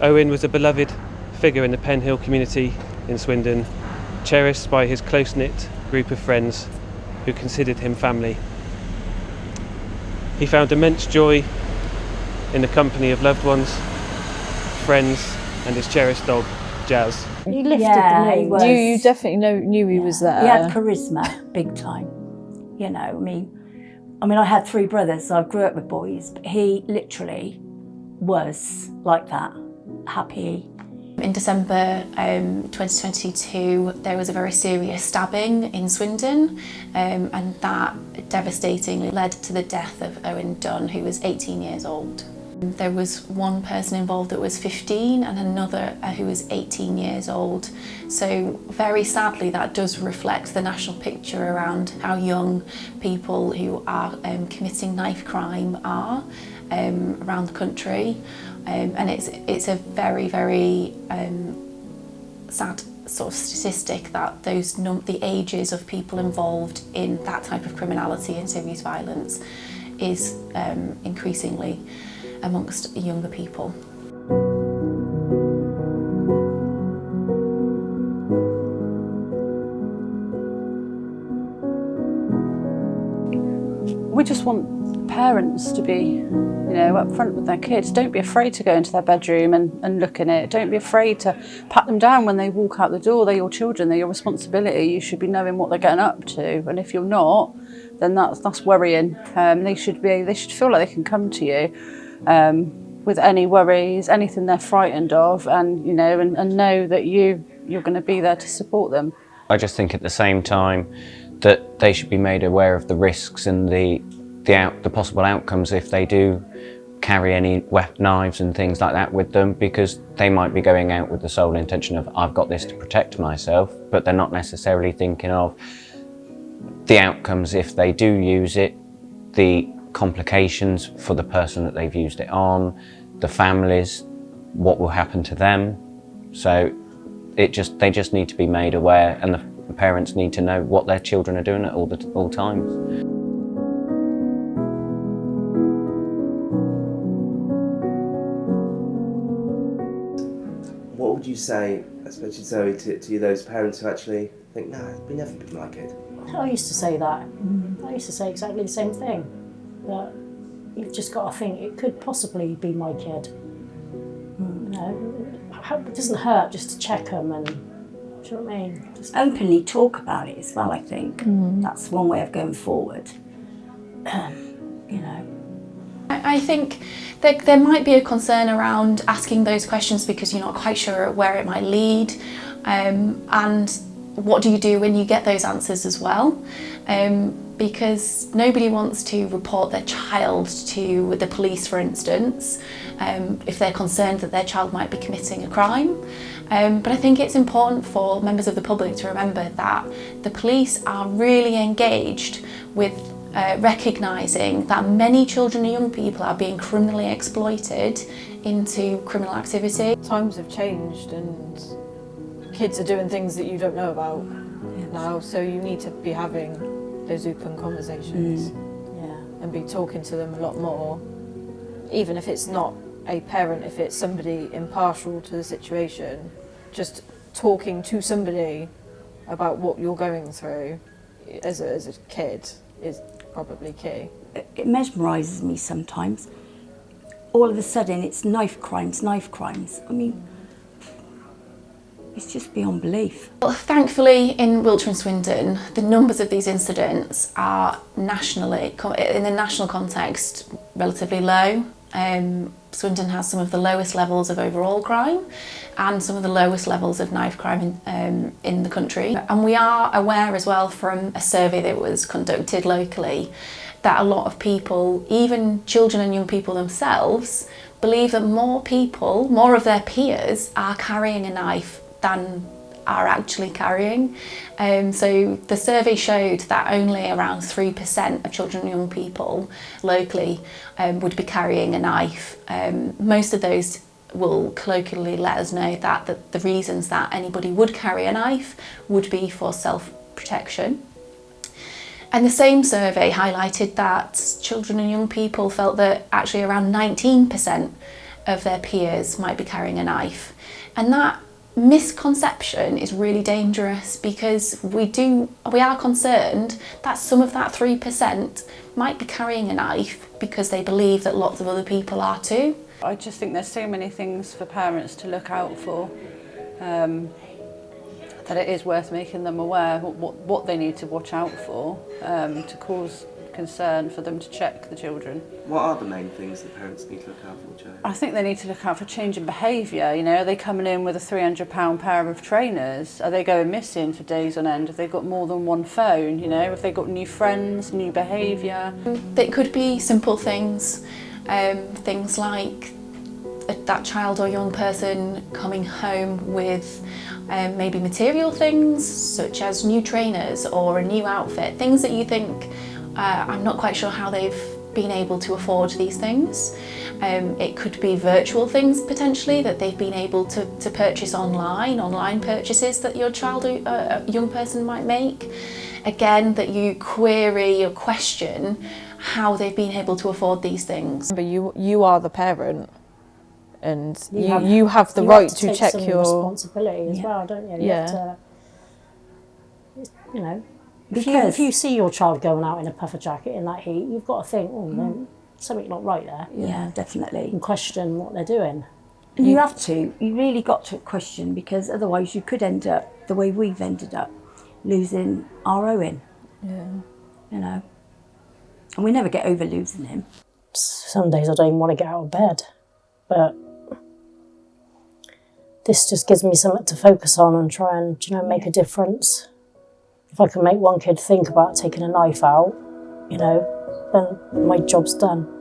Owen was a beloved figure in the Penhill community in Swindon, cherished by his close-knit group of friends who considered him family. He found immense joy in the company of loved ones, friends, and his cherished dog, Jazz. He lifted Yeah, the he mood. was. You definitely knew he was there. He had charisma, big time. You know, I mean, I had 3 brothers, so I grew up with boys, but he literally was like that, happy. In December 2022, there was a very serious stabbing in Swindon, and that devastatingly led to the death of Owen Dunn, who was 18 years old. There was one person involved that was 15 and another who was 18 years old. So very sadly, that does reflect the national picture around how young people who are committing knife crime are around the country. And it's a very, very sad sort of statistic that the ages of people involved in that type of criminality and serious violence is increasingly amongst younger people. We just want parents to be, up front with their kids. Don't be afraid to go into their bedroom and look in it. Don't be afraid to pat them down when they walk out the door. They're your children, they're your responsibility. You should be knowing what they're getting up to. And if you're not, then that's worrying. They should feel like they can come to you with any worries, anything they're frightened of, and know that you're going to be there to support them. I just think at the same time that they should be made aware of the risks and the possible outcomes if they do carry any knives and things like that with them, because they might be going out with the sole intention of, I've got this to protect myself, but they're not necessarily thinking of the outcomes if they do use it, the complications for the person that they've used it on, the families, what will happen to them. So they just need to be made aware, and the parents need to know what their children are doing at all times. What would you say, especially Zoe, to those parents who actually think, no, we never been like it? I used to say that. I used to say exactly the same thing. That you've just got to think it could possibly be my kid. It doesn't hurt just to check them, and do you know what I mean? Just Openly talk about it as well, I think. That's one way of going forward. I think there might be a concern around asking those questions because you're not quite sure where it might lead, and what do you do when you get those answers as well? Because nobody wants to report their child to the police, for instance, if they're concerned that their child might be committing a crime. But I think it's important for members of the public to remember that the police are really engaged with recognising that many children and young people are being criminally exploited into criminal activity. Times have changed and kids are doing things that you don't know about now, so you need to be having those open conversations and be talking to them a lot more, even if it's not a parent, if it's somebody impartial to the situation. Just talking to somebody about what you're going through as a kid is probably key. It mesmerises me sometimes. All of a sudden it's knife crimes. I mean, it's just beyond belief. Well, thankfully in Wiltshire and Swindon, the numbers of these incidents are nationally, in the national context, relatively low. Swindon has some of the lowest levels of overall crime and some of the lowest levels of knife crime in the country. And we are aware as well from a survey that was conducted locally that a lot of people, even children and young people themselves, believe that more of their peers are carrying a knife than are actually carrying. So the survey showed that only around 3% of children and young people locally would be carrying a knife. Most of those will colloquially let us know that the reasons that anybody would carry a knife would be for self-protection. And the same survey highlighted that children and young people felt that actually around 19% of their peers might be carrying a knife. And that misconception is really dangerous, because we are concerned that some of that 3% might be carrying a knife because they believe that lots of other people are too. I just think there's so many things for parents to look out for, that it is worth making them aware what they need to watch out for, to cause concern for them to check the children. What are the main things that parents need to look out for, Jo? I think they need to look out for change in behaviour. You know, are they coming in with a £300 pair of trainers? Are they going missing for days on end? Have they got more than one phone? You know, have they got new friends, new behaviour? It could be simple things, things like that child or young person coming home with maybe material things such as new trainers or a new outfit, things that you think, I'm not quite sure how they've been able to afford these things. It could be virtual things potentially that they've been able to purchase online purchases that your child or young person might make. Again, that you query or question how they've been able to afford these things. But you are the parent, and you have the right to check some your responsibility as well, don't you? You have to, you know, Because if you see your child going out in a puffer jacket in that heat, you've got to think, oh, no, something not right there. yeah, definitely. And question what they're doing. And you have to. You really got to question, because otherwise you could end up the way we've ended up, losing our Owen. Yeah. You know, and we never get over losing him. Some days I don't even want to get out of bed, but this just gives me something to focus on and try and, you know, make a difference. If I can make one kid think about taking a knife out, you know, then my job's done.